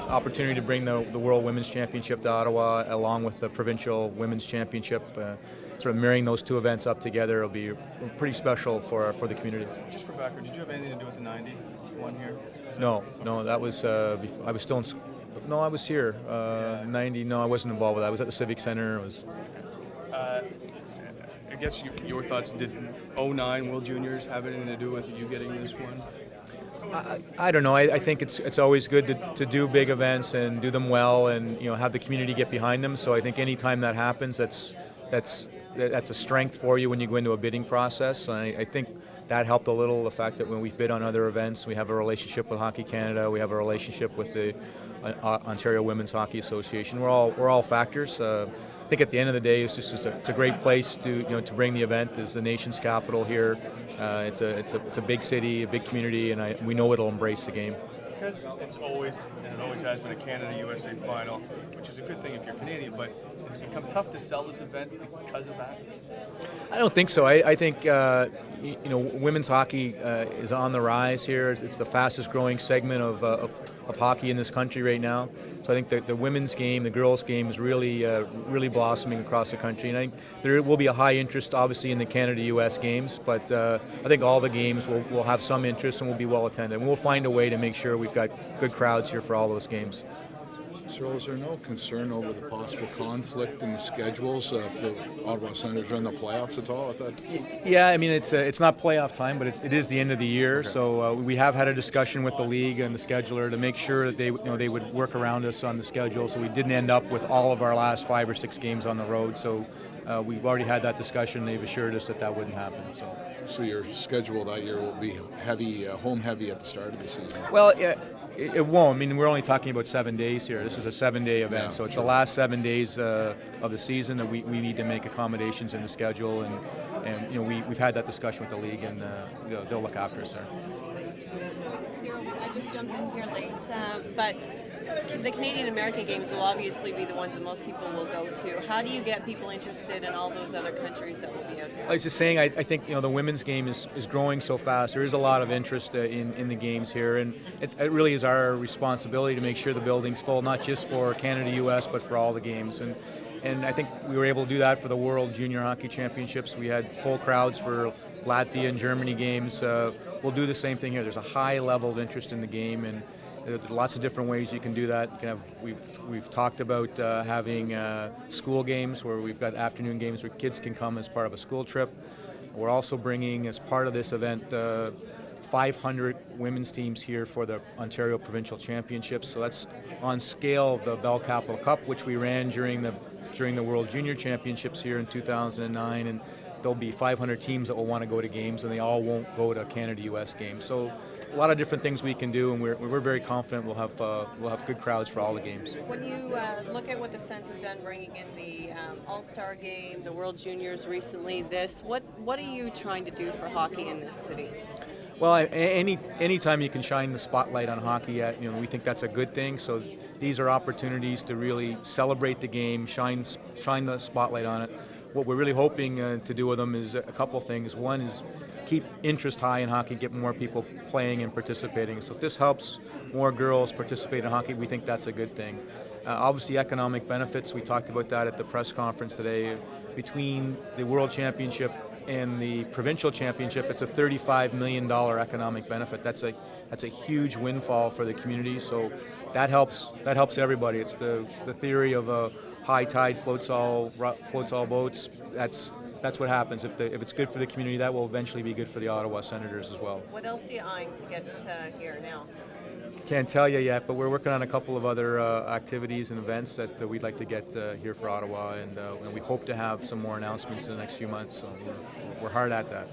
opportunity to bring the World Women's Championship to Ottawa along with the Provincial Women's Championship. Sort of marrying those two events up together will be pretty special for the community. Just for background, did you have anything to do with the 90 one here? No, that was I was still in. No, I was here. 90. No, I wasn't involved with that. I was at the Civic Center. It was. I guess your thoughts. Did '09 World Juniors have anything to do with you getting this one? I don't know. I think it's always good to do big events and do them well, and have the community get behind them. So I think any time that happens, that's a strength for you when you go into a bidding process. And I think that helped a little. The fact that when we bid on other events, we have a relationship with Hockey Canada, we have a relationship with the Ontario Women's Hockey Association. We're all factors. I think at the end of the day, it's a great place to bring the event. It's the nation's capital here. It's a big city, a big community, and we know it'll embrace the game. Because it always has been a Canada-USA final, which is a good thing if you're Canadian, but has it become tough to sell this event because of that? I don't think so. I think women's hockey is on the rise here. It's the fastest growing segment of hockey in this country right now. So I think the women's game, the girls' game, is really blossoming across the country. And I think there will be a high interest, obviously, in the Canada-U.S. games, but I think all the games will have some interest and will be well attended. And we'll find a way to make sure we've got good crowds here for all those games. Cyril, is there no concern over the possible conflict in the schedules if the Ottawa Senators are in the playoffs at all? Yeah, I mean it's not playoff time, but it is the end of the year. Okay. So we have had a discussion with the league and the scheduler to make sure that they would work around us on the schedule, so we didn't end up with all of our last 5 or 6 games on the road. So we've already had that discussion. They've assured us that wouldn't happen. So your schedule that year will be heavy, home heavy at the start of the season. Well, yeah. It won't. I mean, we're only talking about 7 days here. This is a 7-day event, so it's the last 7 days of the season that we need to make accommodations in the schedule, and we've had that discussion with the league, and they'll look after us there. So, Cyril, I just jumped in here late, but the Canadian-American games will obviously be the ones that most people will go to. How do you get people interested in all those other countries that will be out here? I was just saying, I think the women's game is growing so fast. There is a lot of interest in the games here, and it really is our responsibility to make sure the building's full, not just for Canada-U.S., but for all the games. And I think we were able to do that for the World Junior Hockey Championships. We had full crowds for Latvia and Germany games. We'll do the same thing here. There's a high level of interest in the game, and there are lots of different ways you can do that. You can have, we've talked about having school games where we've got afternoon games where kids can come as part of a school trip. We're also bringing, as part of this event, 500 women's teams here for the Ontario Provincial Championships. So that's on scale of the Bell Capital Cup, which we ran during the World Junior Championships here in 2009, and there'll be 500 teams that will want to go to games, and they all won't go to Canada-U.S. games. So a lot of different things we can do, and we're very confident we'll have good crowds for all the games. When you look at what the Sens have done, bringing in the All-Star Game, the World Juniors recently, what are you trying to do for hockey in this city? Well, any time you can shine the spotlight on hockey, we think that's a good thing. So these are opportunities to really celebrate the game, shine the spotlight on it. What we're really hoping to do with them is a couple things. One is keep interest high in hockey, get more people playing and participating. So if this helps more girls participate in hockey, we think that's a good thing. Obviously, economic benefits, we talked about that at the press conference today. Between the World Championship and the Provincial Championship, it's a $35 million economic benefit. That's a huge windfall for the community. So that helps everybody. It's the theory of a high tide floats all boats. That's what happens. If it's good for the community, that will eventually be good for the Ottawa Senators as well. What else are you eyeing to get here now? Can't tell you yet, but we're working on a couple of other activities and events that we'd like to get here for Ottawa, and we hope to have some more announcements in the next few months. So we're hard at that.